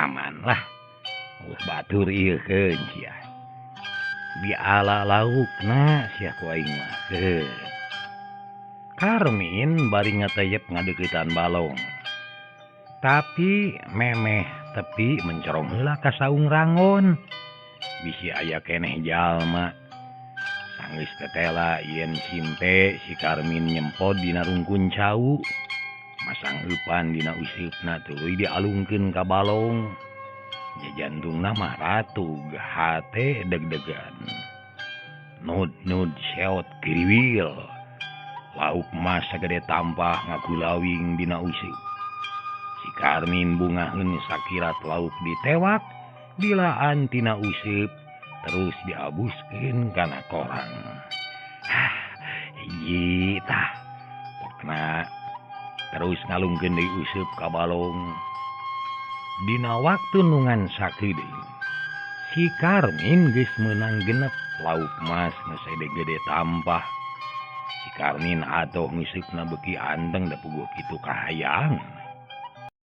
aman lah batur ieu keun sia diala laukna sia ku aing mah Karmin bari ngatayep ngadeuketan balong tapi memeh tepi mencorong heula ka saung rangon bisi aya keneh jalma sanggeus tetela yen simpe si Karmin nyempod dina rungkun cau masang eupan dina useupna tuluy dialungkeun ka balong jantungna mah ratug hate deg-degan nud seot kriwil lauk mas sagede tampah ngakulawing dina useup si Karmin bungaheun sakirat lauk ditewak dilaan tina useup terus diabuskeun kana korang hiji tah pokna terus ngalungkeun deui useup ka balong dina waktu nungan sakedeung si Karmin geus meunang genep lauk mas nu gede tampah si Karmin atoh ngusupna beuki anteng da puguh kitu kahayang